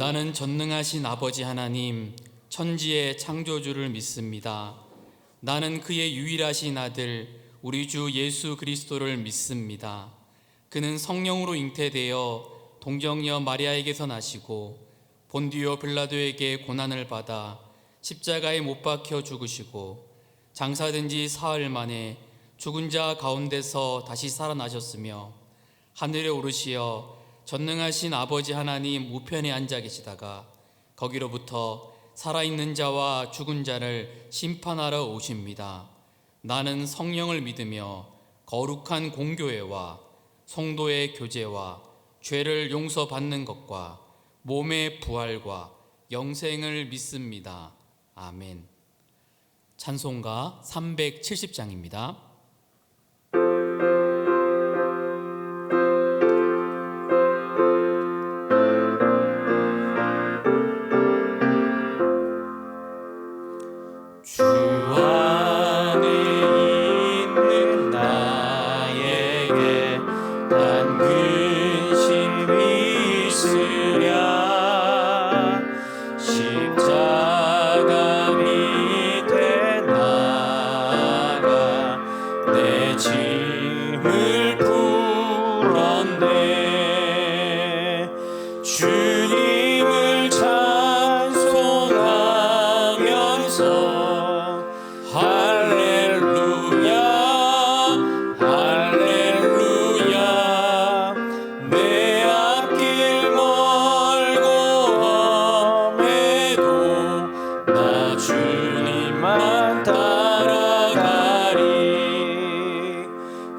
나는 전능하신 아버지 하나님, 천지의 창조주를 믿습니다. 나는 그의 유일하신 아들, 우리 주 예수 그리스도를 믿습니다. 그는 성령으로 잉태되어 동정녀 마리아에게서 나시고 본디오 빌라도에게 고난을 받아 십자가에 못 박혀 죽으시고 장사된 지 사흘 만에 죽은 자 가운데서 다시 살아나셨으며 하늘에 오르시어 전능하신 아버지 하나님 우편에 앉아 계시다가 거기로부터 살아있는 자와 죽은 자를 심판하러 오십니다. 나는 성령을 믿으며 거룩한 공교회와 성도의 교제와 죄를 용서받는 것과 몸의 부활과 영생을 믿습니다. 아멘. 찬송가 370장입니다. 주 안에 있는 나에게 단 근심이 있으랴 십자가 밑에 나가 내 짐을 풀었네. 주님을 찬송하면서 할렐루야 할렐루야 내 앞길 멀고 험해도 나 주님만 따라가리.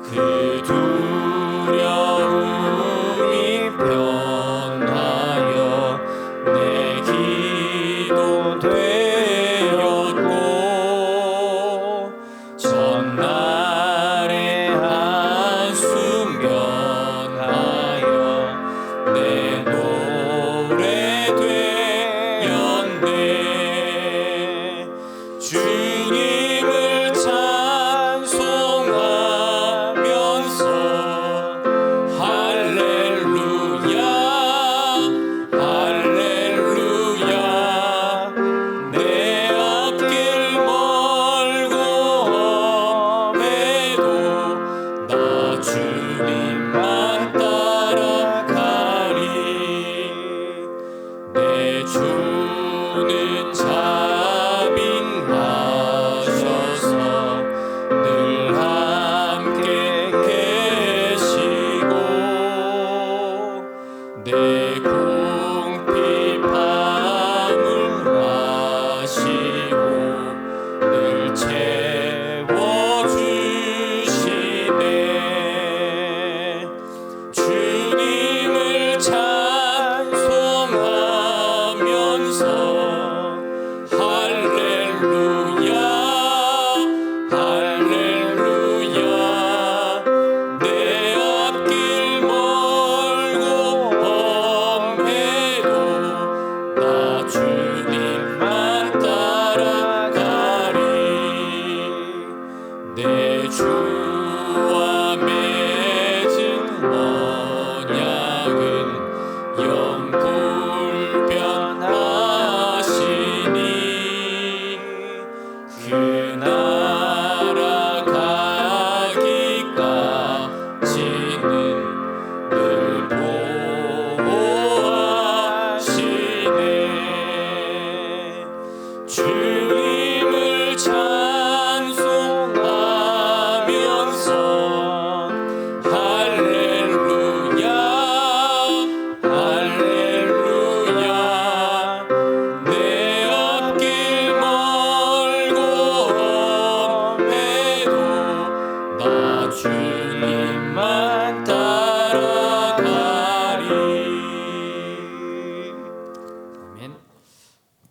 그 두려움이 변하여 내 기도 되었고 전날의 한숨 변하여 내 노래 되었네. 주님을 찬송하면서 할렐루야 할렐루야 내 앞길 멀고 험해도 나 주님만 따라가리. 내 주는 자비하셔서 늘 함께 계시고 내 궁핍함을 아시고 늘 채워주시네. 주님을 찬송하면서 할렐루야 할렐루야 내 앞길 멀고 험해도 나 주님만 따라가리. 내 주와 맺은 언약은 영 불변하시니 그 나라 가기까지는 늘 보호하시네. 주님을 찬송하면서 할렐루야 할렐루야 내 앞길 멀고 험해도 나 주님만 따라가리. 아멘.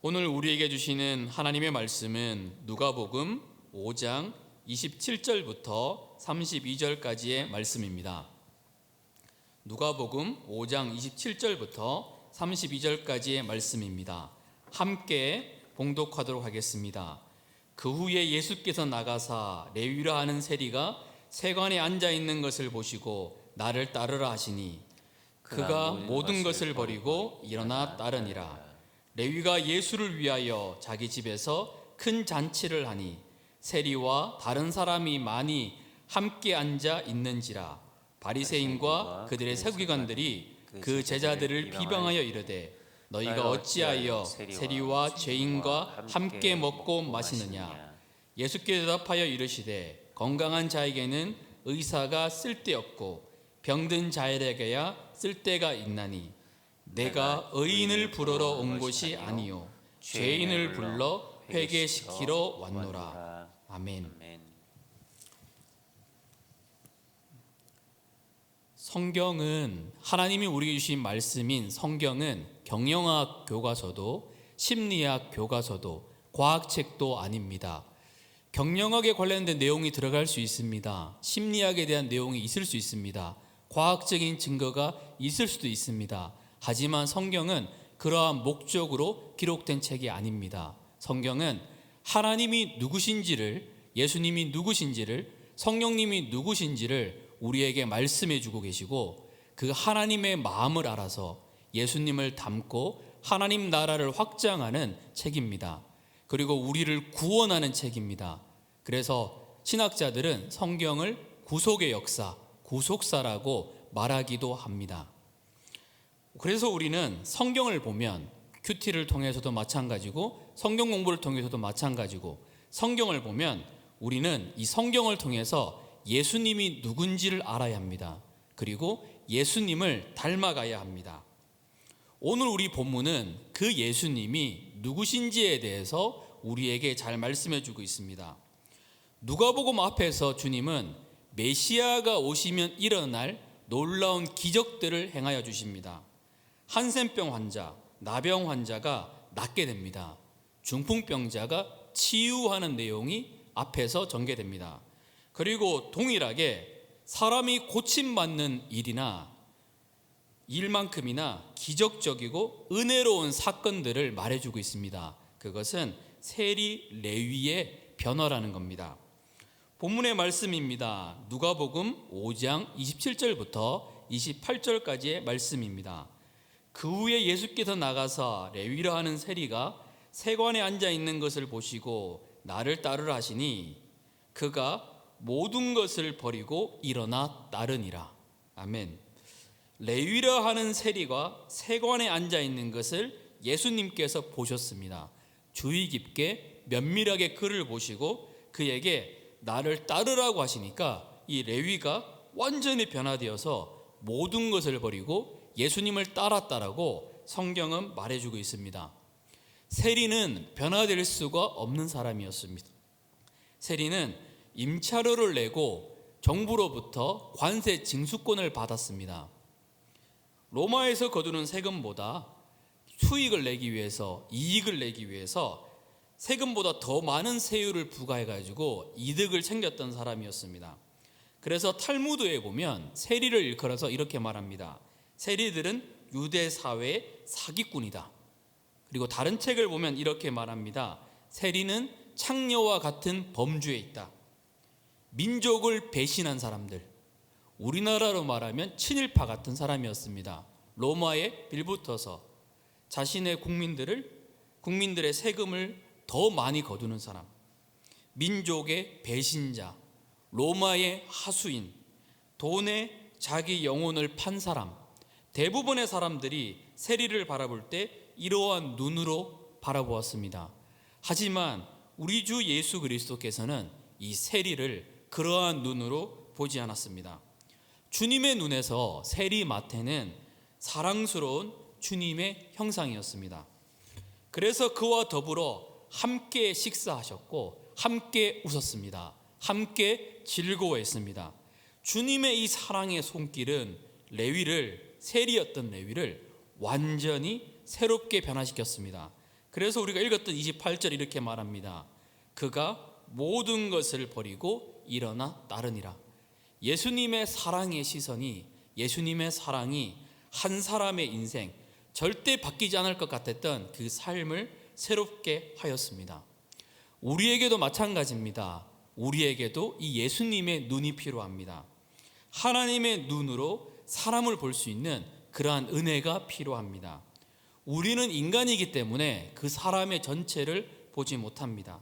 오늘 우리에게 주시는 하나님의 말씀은 누가복음 5장 27절부터 32절까지의 말씀입니다. 누가복음 5장 27절부터 32절까지의 말씀입니다. 함께 봉독하도록 하겠습니다. 그 후에 예수께서 나가사 레위라 하는 세리가 세관에 앉아 있는 것을 보시고 나를 따르라 하시니 그가 모든 것을 버리고 일어나 따르니라. 레위가 예수를 위하여 자기 집에서 큰 잔치를 하니 세리와 다른 사람이 많이 함께 앉아 있는지라. 바리새인과 그들의 서기관들이 그 제자들을 비방하여 이르되 너희가 어찌하여 세리와 죄인과 함께 먹고 마시느냐. 예수께 대답하여 이르시되 건강한 자에게는 의사가 쓸데없고 병든 자에게야 쓸데가 있나니 내가 의인을 부르러 온 것이 아니요 죄인을 불러 회개시키러 왔노라. 아멘. 성경은 하나님이 우리에게 주신 말씀인 성경은 경영학 교과서도 심리학 교과서도 과학책도 아닙니다. 경영학에 관련된 내용이 들어갈 수 있습니다. 심리학에 대한 내용이 있을 수 있습니다. 과학적인 증거가 있을 수도 있습니다. 하지만 성경은 그러한 목적으로 기록된 책이 아닙니다. 성경은 하나님이 누구신지를, 예수님이 누구신지를, 성령님이 누구신지를 우리에게 말씀해 주고 계시고 그 하나님의 마음을 알아서 예수님을 닮고 하나님 나라를 확장하는 책입니다. 그리고 우리를 구원하는 책입니다. 그래서 신학자들은 성경을 구속의 역사, 구속사라고 말하기도 합니다. 그래서 우리는 성경을 보면 큐티를 통해서도 마찬가지고 성경 공부를 통해서도 마찬가지고 성경을 보면 우리는 이 성경을 통해서 예수님이 누군지를 알아야 합니다. 그리고 예수님을 닮아가야 합니다. 오늘 우리 본문은 그 예수님이 누구신지에 대해서 우리에게 잘 말씀해 주고 있습니다. 누가복음 앞에서 주님은 메시아가 오시면 일어날 놀라운 기적들을 행하여 주십니다. 한센병 환자, 나병 환자가 낫게 됩니다. 중풍병자가 치유하는 내용이 앞에서 전개됩니다. 그리고 동일하게 사람이 고침받는 일만큼이나 기적적이고 은혜로운 사건들을 말해주고 있습니다. 그것은 세리 레위의 변화라는 겁니다. 본문의 말씀입니다. 누가복음 5장 27절부터 28절까지의 말씀입니다. 그 후에 예수께서 나가사 레위라 하는 세리가 세관에 앉아 있는 것을 보시고 나를 따르라 하시니 그가 모든 것을 버리고 일어나 따르니라. 아멘. 레위라 하는 세리가 세관에 앉아 있는 것을 예수님께서 보셨습니다. 주의 깊게 면밀하게 그를 보시고 그에게 나를 따르라고 하시니까 이 레위가 완전히 변화되어서 모든 것을 버리고 예수님을 따랐다라고 성경은 말해주고 있습니다. 세리는 변화될 수가 없는 사람이었습니다. 세리는 임차료를 내고 정부로부터 관세 징수권을 받았습니다. 로마에서 거두는 세금보다 수익을 내기 위해서, 이익을 내기 위해서 세금보다 더 많은 세율을 부과해가지고 이득을 챙겼던 사람이었습니다. 그래서 탈무드에 보면 세리를 일컬어서 이렇게 말합니다. 세리들은 유대 사회의 사기꾼이다. 그리고 다른 책을 보면 이렇게 말합니다. 세리는 창녀와 같은 범주에 있다. 민족을 배신한 사람들, 우리나라로 말하면 친일파 같은 사람이었습니다. 로마에 빌붙어서 자신의 국민들의 세금을 더 많이 거두는 사람, 민족의 배신자, 로마의 하수인, 돈에 자기 영혼을 판 사람, 대부분의 사람들이 세리를 바라볼 때 이러한 눈으로 바라보았습니다. 하지만 우리 주 예수 그리스도께서는 이 세리를 그러한 눈으로 보지 않았습니다. 주님의 눈에서 세리 마태는 사랑스러운 주님의 형상이었습니다. 그래서 그와 더불어 함께 식사하셨고 함께 웃었습니다. 함께 즐거워했습니다. 주님의 이 사랑의 손길은 세리였던 레위를 완전히 새롭게 변화시켰습니다. 그래서 우리가 읽었던 28절 이렇게 말합니다. 그가 모든 것을 버리고 일어나 따르니라. 예수님의 사랑의 시선이, 예수님의 사랑이 한 사람의 인생, 절대 바뀌지 않을 것 같았던 그 삶을 새롭게 하였습니다. 우리에게도 마찬가지입니다. 우리에게도 이 예수님의 눈이 필요합니다. 하나님의 눈으로 사람을 볼 수 있는 그러한 은혜가 필요합니다. 우리는 인간이기 때문에 그 사람의 전체를 보지 못합니다.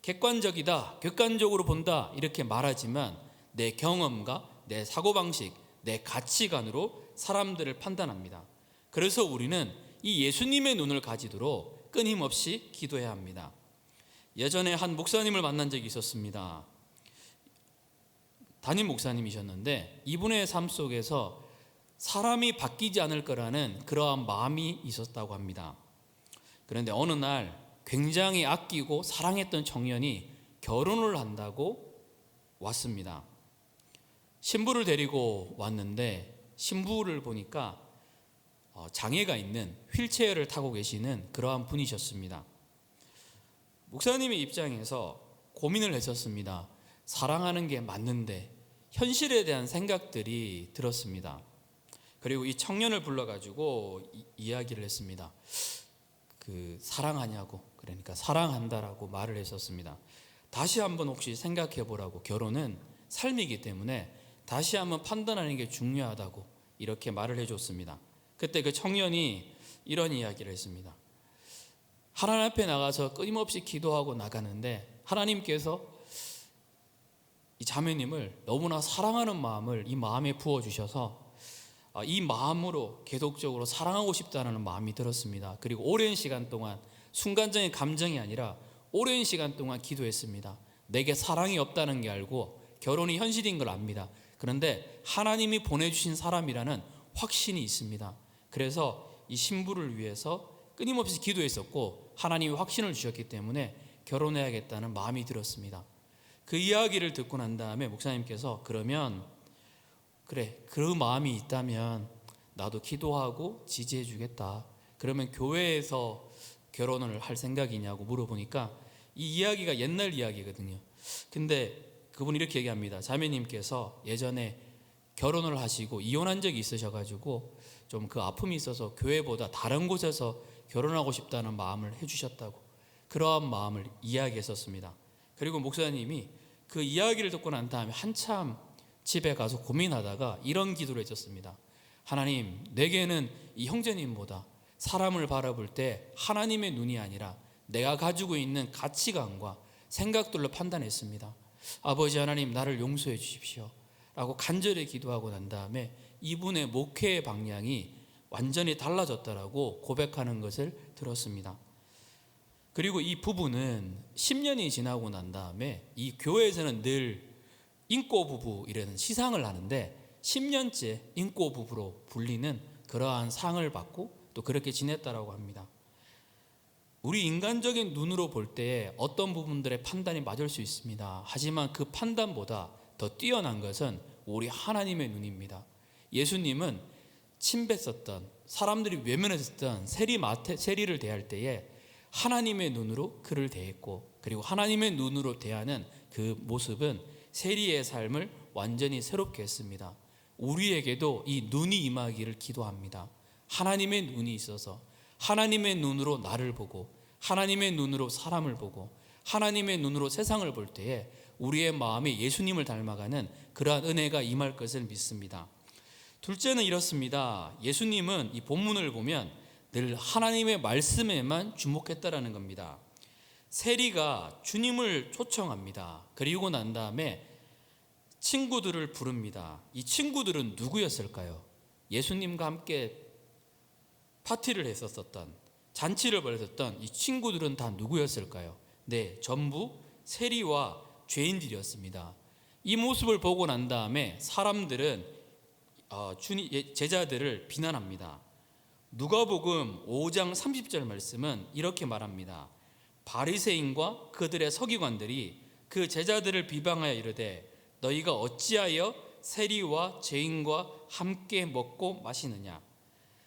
객관적이다, 객관적으로 본다 이렇게 말하지만 내 경험과 내 사고방식, 내 가치관으로 사람들을 판단합니다. 그래서 우리는 이 예수님의 눈을 가지도록 끊임없이 기도해야 합니다. 예전에 한 목사님을 만난 적이 있었습니다. 담임 목사님이셨는데 이분의 삶 속에서 사람이 바뀌지 않을 거라는 그러한 마음이 있었다고 합니다. 그런데 어느 날 굉장히 아끼고 사랑했던 청년이 결혼을 한다고 왔습니다. 신부를 데리고 왔는데 신부를 보니까 장애가 있는 휠체어를 타고 계시는 그러한 분이셨습니다. 목사님의 입장에서 고민을 했었습니다. 사랑하는 게 맞는데 현실에 대한 생각들이 들었습니다. 그리고 이 청년을 불러가지고 이야기를 했습니다. 사랑하냐고, 그러니까 사랑한다라고 말을 했었습니다. 다시 한번 혹시 생각해 보라고, 결혼은 삶이기 때문에 다시 한번 판단하는 게 중요하다고 이렇게 말을 해줬습니다. 그때 그 청년이 이런 이야기를 했습니다. 하나님 앞에 나가서 끊임없이 기도하고 나가는데 하나님께서 이 자매님을 너무나 사랑하는 마음을 이 마음에 부어주셔서 이 마음으로 계속적으로 사랑하고 싶다는 마음이 들었습니다. 그리고 오랜 시간 동안, 순간적인 감정이 아니라 오랜 시간 동안 기도했습니다. 내게 사랑이 없다는 게 알고 결혼이 현실인 걸 압니다. 그런데 하나님이 보내주신 사람이라는 확신이 있습니다. 그래서 이 신부를 위해서 끊임없이 기도했었고 하나님이 확신을 주셨기 때문에 결혼해야겠다는 마음이 들었습니다. 그 이야기를 듣고 난 다음에 목사님께서 그러면 그래, 그 마음이 있다면 나도 기도하고 지지해 주겠다. 그러면 교회에서 결혼을 할 생각이냐고 물어보니까 이 이야기가 옛날 이야기거든요. 근데 그분이 이렇게 얘기합니다. 자매님께서 예전에 결혼을 하시고 이혼한 적이 있으셔가지고 좀 그 아픔이 있어서 교회보다 다른 곳에서 결혼하고 싶다는 마음을 해주셨다고, 그러한 마음을 이야기했었습니다. 그리고 목사님이 그 이야기를 듣고 난 다음에 한참 집에 가서 고민하다가 이런 기도를 해줬습니다. 하나님, 내게는 이 형제님보다 사람을 바라볼 때 하나님의 눈이 아니라 내가 가지고 있는 가치관과 생각들로 판단했습니다. 아버지 하나님, 나를 용서해 주십시오 라고 간절히 기도하고 난 다음에 이분의 목회의 방향이 완전히 달라졌다라고 고백하는 것을 들었습니다. 그리고 이 부부는 10년이 지나고 난 다음에 이 교회에서는 늘 인꼬 부부 이라는 시상을 하는데 10년째 인꼬 부부로 불리는 그러한 상을 받고 또 그렇게 지냈다라고 합니다. 우리 인간적인 눈으로 볼 때 어떤 부분들의 판단이 맞을 수 있습니다. 하지만 그 판단보다 더 뛰어난 것은 우리 하나님의 눈입니다. 예수님은 침뱉었던, 사람들이 외면했었던 세리를 대할 때에 하나님의 눈으로 그를 대했고, 그리고 하나님의 눈으로 대하는 그 모습은 세리의 삶을 완전히 새롭게 했습니다. 우리에게도 이 눈이 임하기를 기도합니다. 하나님의 눈이 있어서 하나님의 눈으로 나를 보고 하나님의 눈으로 사람을 보고 하나님의 눈으로 세상을 볼 때에 우리의 마음이 예수님을 닮아가는 그러한 은혜가 임할 것을 믿습니다. 둘째는 이렇습니다. 예수님은 이 본문을 보면 늘 하나님의 말씀에만 주목했다라는 겁니다. 세리가 주님을 초청합니다. 그리고 난 다음에 친구들을 부릅니다. 이 친구들은 누구였을까요? 예수님과 함께 파티를 했었던, 잔치를 벌였었던 이 친구들은 다 누구였을까요? 네, 전부 세리와 죄인들이었습니다. 이 모습을 보고 난 다음에 사람들은 제자들을 비난합니다. 누가복음 5장 30절 말씀은 이렇게 말합니다. 바리새인과 그들의 서기관들이 그 제자들을 비방하여 이르되 너희가 어찌하여 세리와 죄인과 함께 먹고 마시느냐.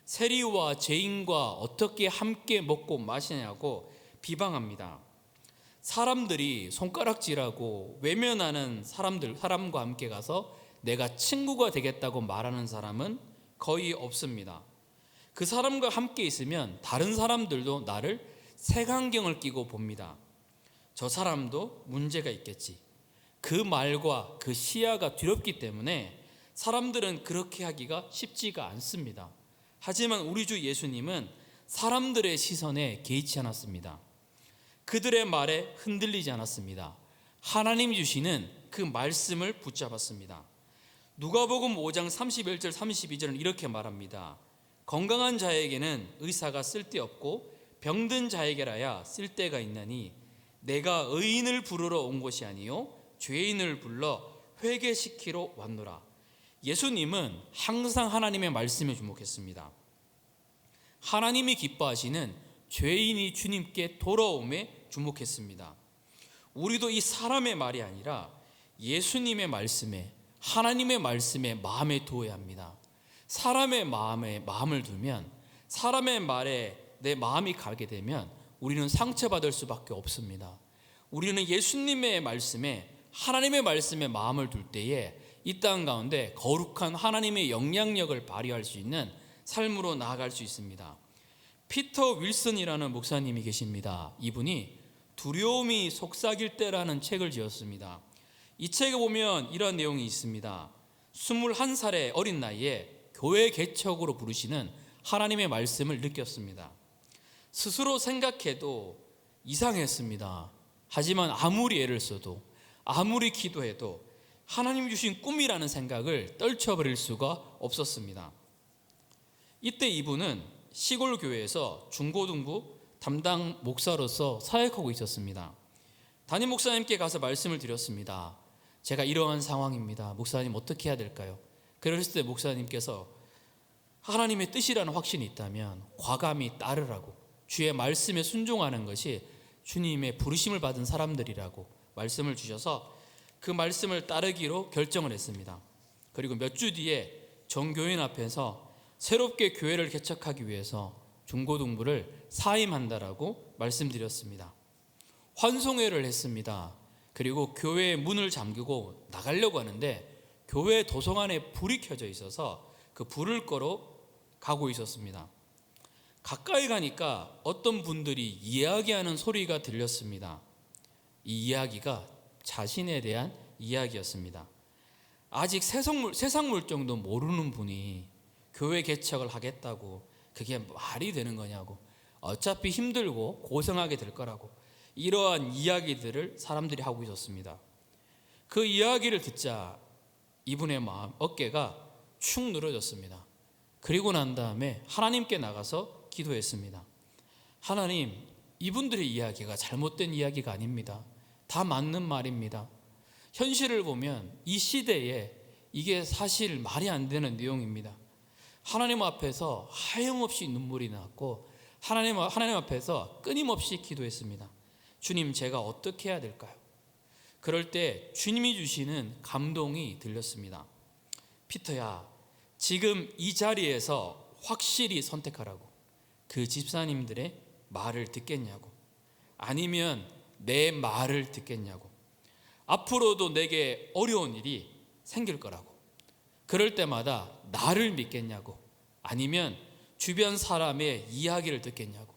세리와 죄인과 어떻게 함께 먹고 마시냐고 비방합니다. 사람들이 손가락질하고 외면하는 사람과 함께 가서 내가 친구가 되겠다고 말하는 사람은 거의 없습니다. 그 사람과 함께 있으면 다른 사람들도 나를 색안경을 끼고 봅니다. 저 사람도 문제가 있겠지. 그 말과 그 시야가 두렵기 때문에 사람들은 그렇게 하기가 쉽지가 않습니다. 하지만 우리 주 예수님은 사람들의 시선에 개의치 않았습니다. 그들의 말에 흔들리지 않았습니다. 하나님이 주시는 그 말씀을 붙잡았습니다. 누가복음 5장 31절 32절은 이렇게 말합니다. 건강한 자에게는 의사가 쓸데없고 병든 자에게라야 쓸데가 있나니 내가 의인을 부르러 온 것이 아니요 죄인을 불러 회개시키러 왔노라. 예수님은 항상 하나님의 말씀에 주목했습니다. 하나님이 기뻐하시는 죄인이 주님께 돌아옴에 주목했습니다. 우리도 이 사람의 말이 아니라 예수님의 말씀에, 하나님의 말씀에 마음에 두어야 합니다. 사람의 마음에 마음을 두면, 사람의 말에 내 마음이 가게 되면 우리는 상처받을 수밖에 없습니다. 우리는 예수님의 말씀에, 하나님의 말씀에 마음을 둘 때에 이 땅 가운데 거룩한 하나님의 영향력을 발휘할 수 있는 삶으로 나아갈 수 있습니다. 피터 윌슨이라는 목사님이 계십니다. 이분이 두려움이 속삭일 때라는 책을 지었습니다. 이 책에 보면 이런 내용이 있습니다. 21살의 어린 나이에 교회 개척으로 부르시는 하나님의 말씀을 느꼈습니다. 스스로 생각해도 이상했습니다. 하지만 아무리 애를 써도, 아무리 기도해도 하나님이 주신 꿈이라는 생각을 떨쳐버릴 수가 없었습니다. 이때 이분은 시골 교회에서 중고등부 담당 목사로서 사역하고 있었습니다. 담임 목사님께 가서 말씀을 드렸습니다. 제가 이러한 상황입니다. 목사님 어떻게 해야 될까요? 그랬을 때 목사님께서 하나님의 뜻이라는 확신이 있다면 과감히 따르라고, 주의 말씀에 순종하는 것이 주님의 부르심을 받은 사람들이라고 말씀을 주셔서 그 말씀을 따르기로 결정을 했습니다. 그리고 몇 주 뒤에 정교인 앞에서 새롭게 교회를 개척하기 위해서 중고등부를 사임한다라고 말씀드렸습니다. 환송회를 했습니다. 그리고 교회의 문을 잠그고 나가려고 하는데 교회 도서관에 불이 켜져 있어서 그 불을 꺼러 가고 있었습니다. 가까이 가니까 어떤 분들이 이야기하는 소리가 들렸습니다. 이 이야기가 자신에 대한 이야기였습니다. 아직 세상 물정도 모르는 분이 교회 개척을 하겠다고 그게 말이 되는 거냐고, 어차피 힘들고 고생하게 될 거라고, 이러한 이야기들을 사람들이 하고 있었습니다. 그 이야기를 듣자 이분의 마음, 어깨가 축 늘어졌습니다. 그리고 난 다음에 하나님께 나가서 기도했습니다. 하나님, 이분들의 이야기가 잘못된 이야기가 아닙니다. 다 맞는 말입니다. 현실을 보면 이 시대에 이게 사실 말이 안 되는 내용입니다. 하나님 앞에서 하염없이 눈물이 났고 하나님 앞에서 끊임없이 기도했습니다. 주님, 제가 어떻게 해야 될까요? 그럴 때 주님이 주시는 감동이 들렸습니다. 피터야, 지금 이 자리에서 확실히 선택하라고. 그 집사님들의 말을 듣겠냐고, 아니면 내 말을 듣겠냐고. 앞으로도 내게 어려운 일이 생길 거라고. 그럴 때마다 나를 믿겠냐고, 아니면 주변 사람의 이야기를 듣겠냐고.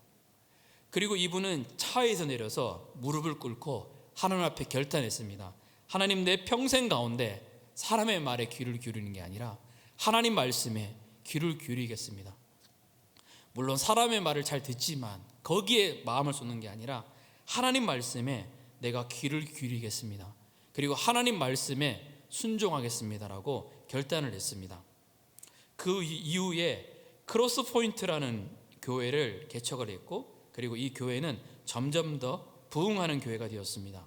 그리고 이분은 차에서 내려서 무릎을 꿇고 하나님 앞에 결단했습니다. 하나님, 내 평생 가운데 사람의 말에 귀를 기울이는 게 아니라 하나님 말씀에 귀를 기울이겠습니다. 물론 사람의 말을 잘 듣지만 거기에 마음을 쏟는 게 아니라 하나님 말씀에 내가 귀를 기울이겠습니다. 그리고 하나님 말씀에 순종하겠습니다라고 결단을 했습니다. 그 이후에 크로스포인트라는 교회를 개척을 했고, 그리고 이 교회는 점점 더 부흥하는 교회가 되었습니다.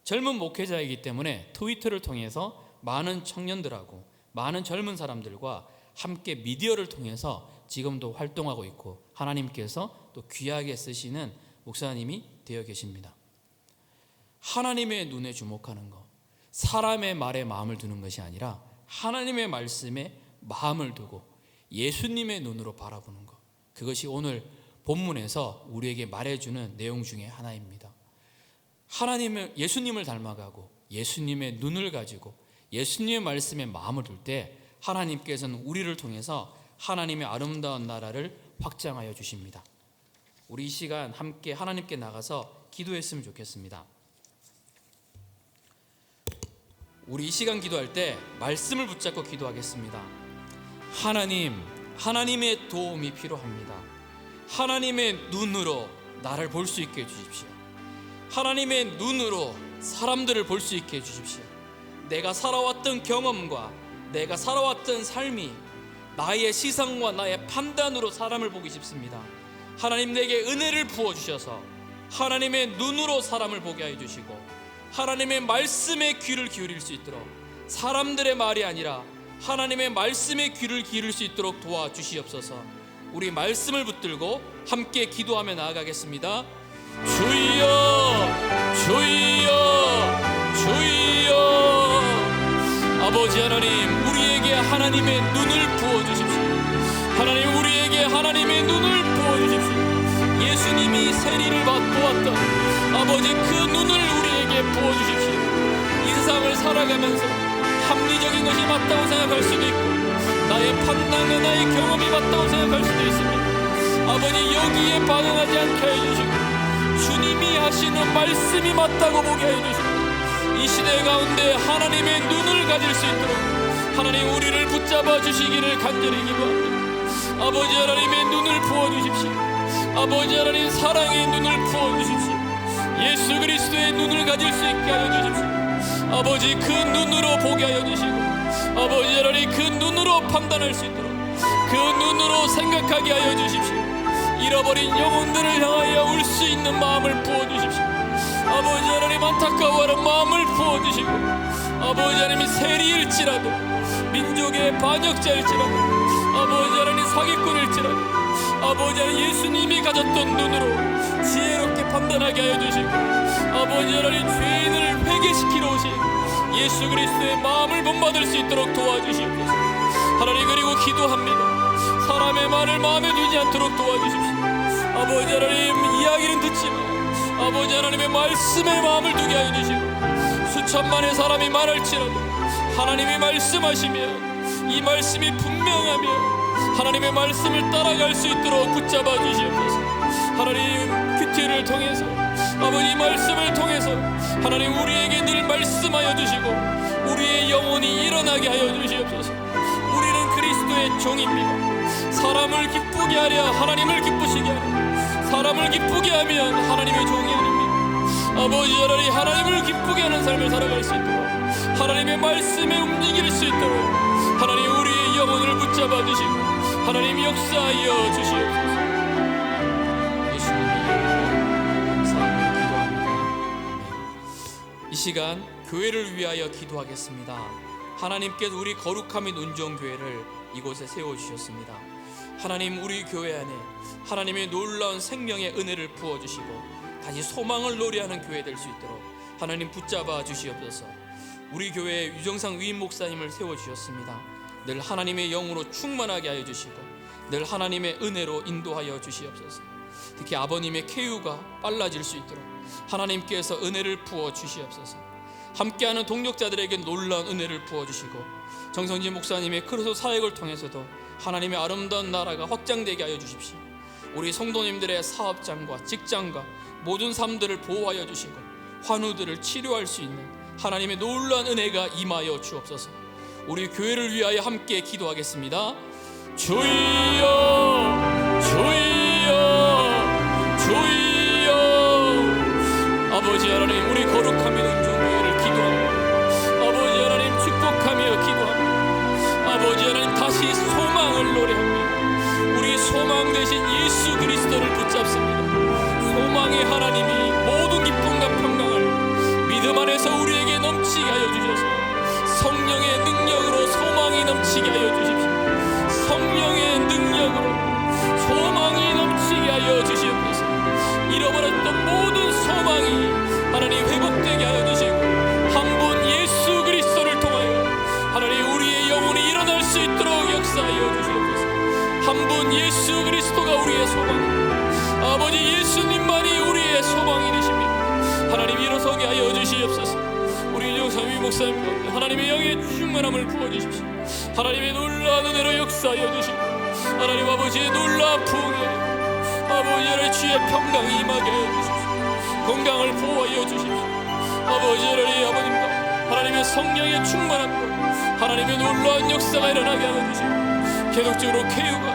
젊은 목회자이기 때문에 트위터를 통해서 많은 청년들하고 많은 젊은 사람들과 함께 미디어를 통해서 지금도 활동하고 있고 하나님께서 또 귀하게 쓰시는 목사님이 되어 계십니다. 하나님의 눈에 주목하는 것, 사람의 말에 마음을 두는 것이 아니라 하나님의 말씀에 마음을 두고 예수님의 눈으로 바라보는 것, 그것이 오늘 본문에서 우리에게 말해주는 내용 중에 하나입니다. 예수님을 닮아가고 예수님의 눈을 가지고 예수님의 말씀에 마음을 둘 때 하나님께서는 우리를 통해서 하나님의 아름다운 나라를 확장하여 주십니다. 우리 이 시간 함께 하나님께 나가서 기도했으면 좋겠습니다. 우리 이 시간 기도할 때 말씀을 붙잡고 기도하겠습니다. 하나님, 하나님의 도움이 필요합니다. 하나님의 눈으로 나를 볼 수 있게 해주십시오. 하나님의 눈으로 사람들을 볼 수 있게 해주십시오. 내가 살아왔던 경험과 내가 살아왔던 삶이 나의 시선과 나의 판단으로 사람을 보기 쉽습니다. 하나님, 내게 은혜를 부어주셔서 하나님의 눈으로 사람을 보게 하여 주시고 하나님의 말씀에 귀를 기울일 수 있도록, 사람들의 말이 아니라 하나님의 말씀에 귀를 기울일 수 있도록 도와주시옵소서. 우리 말씀을 붙들고 함께 기도하며 나아가겠습니다. 주여, 주여, 주여. 아버지 하나님, 우리에게 하나님의 눈을 부어주십시오. 하나님, 우리에게 하나님의 눈을 부어주십시오. 예수님이 세리를 보았던 아버지 그 눈을 우리에게 부어주십시오. 이 세상을 살아가면서 합리적인 것이 맞다고 생각할 수도 있고 나의 판단과 나의 경험이 맞다고 생각할 수도 있습니다. 아버지, 여기에 반응하지 않게 해주시고 주님이 하시는 말씀이 맞다고 보게 해주시고 이 시대 가운데 하나님의 눈을 가질 수 있도록 하나님, 우리를 붙잡아 주시기를 간절히 기도합니다. 아버지 하나님의 눈을 부어주십시오. 아버지 하나님, 사랑의 눈을 부어주십시오. 예수 그리스도의 눈을 가질 수 있게 하여 주십시오. 아버지, 그 눈으로 보게 하여 주시고 아버지 하나님, 그 눈으로 판단할 수 있도록, 그 눈으로 생각하게 하여 주십시오. 잃어버린 영혼들을 향하여 울 수 있는 마음을 부어주십시오. 아버지 하나님, 안타까워하는 마음을 부어주시고 아버지 하나님이 세리일지라도 민족의 반역자일지라도 아버지 하나님 사기꾼일지라도 아버지 하나님 예수님이 가졌던 눈으로 지혜롭게 판단하게 하여 주시고 아버지 하나님 죄인을 회개시키러 오신 예수 그리스도의 마음을 본받을 수 있도록 도와주시옵소서. 하나님, 그리고 기도합니다. 사람의 말을 마음에 두지 않도록 도와주십시오. 아버지 하나님, 이야기는 듣지만 아버지 하나님의 말씀에 마음을 두게 하여 주시고 수천만의 사람이 말할지라도 하나님이 말씀하시면 이 말씀이 분명하며 하나님의 말씀을 따라갈 수 있도록 붙잡아 주시옵소서. 하나님, 큐티를 통해서 아버지 말씀을 통해서 하나님, 우리에게 늘 말씀하여 주시고 우리의 영혼이 일어나게 하여 주시옵소서. 우리는 그리스도의 종입니다. 사람을 기쁘게 하려 하나님을 기쁘시게 하려 사람을 기쁘게 하면 하나님의 종이 아닙니다. 아버지 하나님, 하나님을 기쁘게 하는 삶을 살아갈 수 있도록 하나님의 말씀에 움직일 수 있도록 하나님, 우리의 영혼을 붙잡아 주시고 하나님 역사하여 주시옵소서. 예수님의 이름으로 감사하며 기도합니다. 이 시간 교회를 위하여 기도하겠습니다. 하나님께서 우리 거룩함 및 온전 교회를 이곳에 세워주셨습니다. 하나님, 우리 교회 안에 하나님의 놀라운 생명의 은혜를 부어주시고 다시 소망을 노래하는 교회 될 수 있도록 하나님 붙잡아 주시옵소서. 우리 교회에 유정상 위임 목사님을 세워주셨습니다. 늘 하나님의 영으로 충만하게 하여 주시고 늘 하나님의 은혜로 인도하여 주시옵소서. 특히 아버님의 쾌유가 빨라질 수 있도록 하나님께서 은혜를 부어 주시옵소서. 함께하는 동력자들에게 놀라운 은혜를 부어주시고 정성진 목사님의 크루소 사역을 통해서도 하나님의 아름다운 나라가 확장되게 하여 주십시오. 우리 성도님들의 사업장과 직장과 모든 삶들을 보호하여 주시고 환우들을 치료할 수 있는 하나님의 놀라운 은혜가 임하여 주옵소서. 우리 교회를 위하여 함께 기도하겠습니다. 주여, 주여, 주여. 아버지 하나님, 우리 거룩함이 온전 교회를 기도합니다. 아버지 하나님, 축복하며 기도합니다. 아버지 하나님, 다시 소망을 노래합니다. 우리 소망 대신 예수 그리스도를 붙잡습니다. 소망의 하나님이 모든 기쁨과 평강을 믿음 안에서 우리에게 넘치게 하여 주셔서 성령의 능력으로 소망이 넘치게 하여 주십시오. 성령의 능력으로 소망이 넘치게 하여 주시옵소서. 잃어버렸던 모든 소망이 하나님 회복되게 하여 주시고 한 분 예수 그리스도를 통하여 하나님, 우리의 영혼이 일어날 수 있도록 역사하여 주시옵소서. 한 분 예수 그리스도가 우리의 소망입니다. 아버지, 예수님만이 우리의 소망이 되십니다. 하나님, 일어서게 하여 주시옵소서. 우리 유정삼위 목사님, 하나님의 영의 충만함을 부어주십시오. 하나님의 놀라운 은혜로 역사하여 주시고 하나님 아버지의 놀라운 부흥에 아버지 하나님 주의 평강이 임하게 하여 주십시오. 건강을 보호하여 주십시오. 아버지 하나님, 아버님과 하나님의 성령의 충만함으로 하나님의 놀라운 역사가 일어나게 하여 주시고 계속적으로 쾌유가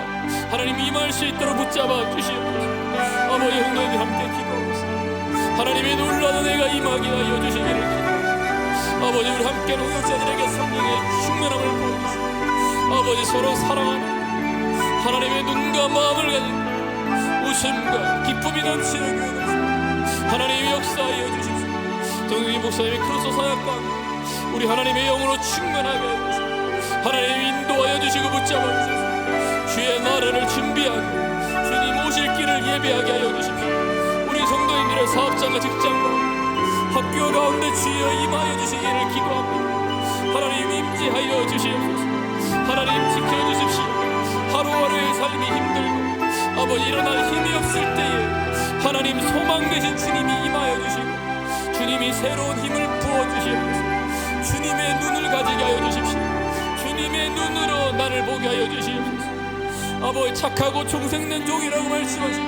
하나님 임할 수 있도록 붙잡아 주시옵소서. 아버지, 성도님들 함께 기도하고 있습니다. 하나님의 놀라운 은혜가 임하게 하여 주시기를 기도합니다. 아버지, 우리 함께 노역자들에게 성령의 충만함을 보여주시고 아버지, 서로 사랑하는 하나님의 눈과 마음을 가진 웃음과 기쁨이 넘치는 교회 되시고 하나님의 역사하여 주십시오. 동희 목사님의 크로스 사역과 우리 하나님의 영으로 충만하게 하여 주시고 하나님 인도하여 주시고 붙잡아 주셔서 주의 나라를 준비하고 주님 오실 길을 예배하게 하여 주십시오. 우리 성도인들의 사업장과 직장과 학교 가운데 주여 임하여 주시기를 기도합니다. 하나님 임재하여 주시옵소서. 하나님 지켜주십시오. 하루하루의 삶이 힘들고 아버지 일어날 힘이 없을 때에 하나님 소망 되신 주님이 임하여 주시고 주님이 새로운 힘을 부어주시옵소서. 주님의 눈을 가지게 하여 주십시오. 주님의 눈으로 나를 보게 하여 주시옵소서. 아버지, 착하고 종생된 종이라고 말씀하시고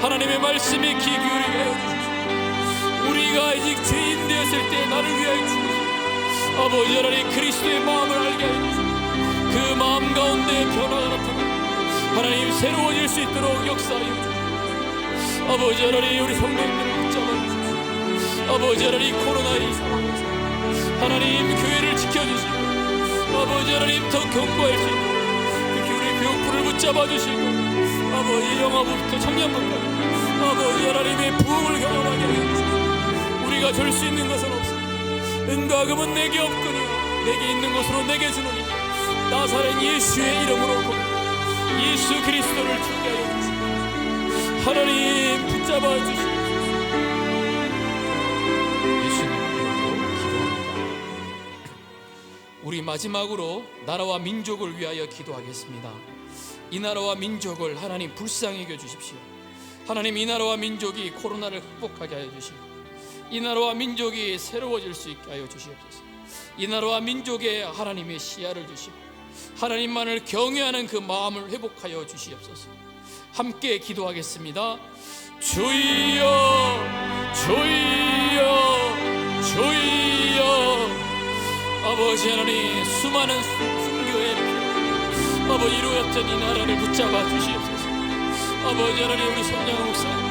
하나님의 말씀에 귀 기울이게 하여 주십시오. 우리가 아직 죄인 되었을 때 나를 위하여 죽으시고 아버지 하나님 그리스도의 마음을 알게 하여 주시고 그 마음 가운데 변화가 나타나고 하나님 새로워질 수 있도록 역사하여 주시옵소서. 아버지 하나님 우리 성도님들을 붙잡아 주십시오. 아버지 하나님 코로나 이 상황에서 하나님 교회를 지켜주시고 아버지 하나님 더 견고할 수 있도록 특히 우리 교육부를 붙잡아 주시고 아버지 영화부부터 청년부까지 아버지 하나님의 부흥을 경험하게 하여 주시고 우리가 줄 수 있는 것은 없습니다. 은과 금은 내게 없거니와 내게 있는 것으로 내게 주노니 나사렛 예수의 이름으로 예수 그리스도를 주게 하여 주시옵소서. 하나님 붙잡아 주시옵소서. 예수님 이름으로 기도합니다. 우리 마지막으로 나라와 민족을 위하여 기도하겠습니다. 이 나라와 민족을 하나님 불쌍히 여겨 주십시오. 하나님 이 나라와 민족이 코로나를 극복하게 하여 주시고 이 나라와 민족이 새로워질 수 있게 하여 주시옵소서. 이 나라와 민족에 하나님의 시야를 주시고 하나님만을 경외하는 그 마음을 회복하여 주시옵소서. 함께 기도하겠습니다. 주여 주여 주여. 아버지 하나님 수많은 순교의 피 아버지 이루었던 이 나라를 붙잡아 주시옵소서. 아버지 하나님 우리 손양 목사님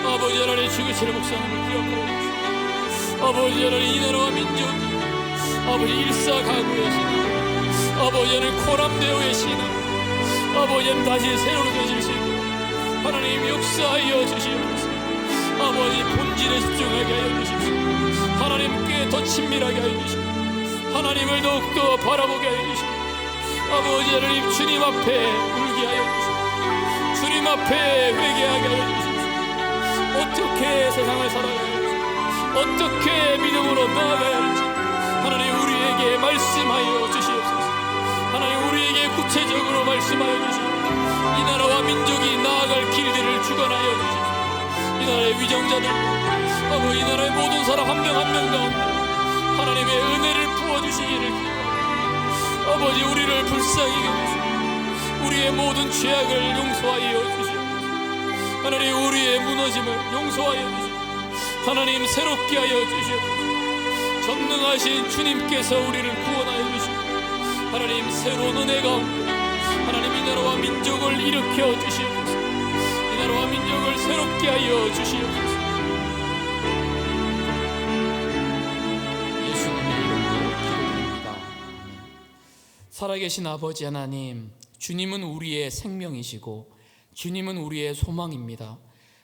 아버지 하나님 주기철 목사님을 기억하여 주시옵소서. 아버지 하나님 이 나라와 민족이 아버지 일사가구의 신앙 아버지 하나님 코람대오의 신앙 아버지 하나님 다시 새로로 되실 수 있도록 하나님 역사하여 주시옵소서. 아버지 본질에 집중하게 하여 주십시오. 하나님께 더 친밀하게 하여 주십시오. 하나님을 더욱더 바라보게 하여 주십시오. 아버지 하나님 주님 앞에 울게 하여 주십시오. 주님 앞에 회개하게 하여 주십시오. 어떻게 세상을 살아가야 할지 어떻게 믿음으로 나아가야 할지 하나님 우리에게 말씀하여 주시옵소서. 하나님 우리에게 구체적으로 말씀하여 주시고 이 나라와 민족이 나아갈 길들을 주관하여 주시고 이 나라의 위정자들 아버지 이 나라의 모든 사람 한 명 한 명 가운데 하나님의 은혜를 부어주시기를 기도합니다. 아버지 우리를 불쌍히 여기시고 우리의 모든 죄악을 용서하여 주시옵소서. 하나님 우리의 무너짐을 용서하여 주시고 하나님 새롭게 하여 주시옵소서. 전능하신 주님께서 우리를 구원하여 주시고 하나님 새로운 은혜 가운데 하나님 이 나라와 민족을 일으켜 주시옵소서. 이 나라와 민족을 새롭게 하여 주시옵소서. 예수님의 이름으로 기도드립니다. 아멘. 살아계신 아버지 하나님, 주님은 우리의 생명이시고 주님은 우리의 소망입니다.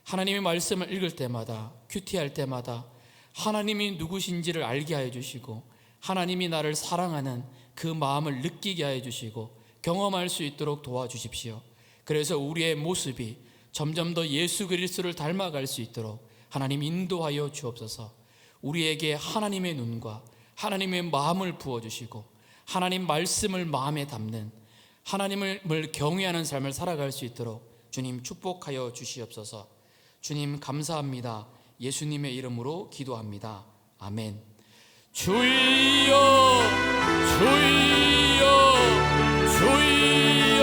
하나님의 말씀을 읽을 때마다 큐티할 때마다 하나님이 누구신지를 알게 하여 주시고 하나님이 나를 사랑하는 그 마음을 느끼게 하여 주시고 경험할 수 있도록 도와주십시오. 그래서 우리의 모습이 점점 더 예수 그리스도를 닮아갈 수 있도록 하나님 인도하여 주옵소서. 우리에게 하나님의 눈과 하나님의 마음을 부어주시고 하나님 말씀을 마음에 담는 하나님을 경외하는 삶을 살아갈 수 있도록 주님 축복하여 주시옵소서. 주님 감사합니다. 예수님의 이름으로 기도합니다. 아멘. 주여 주여 주여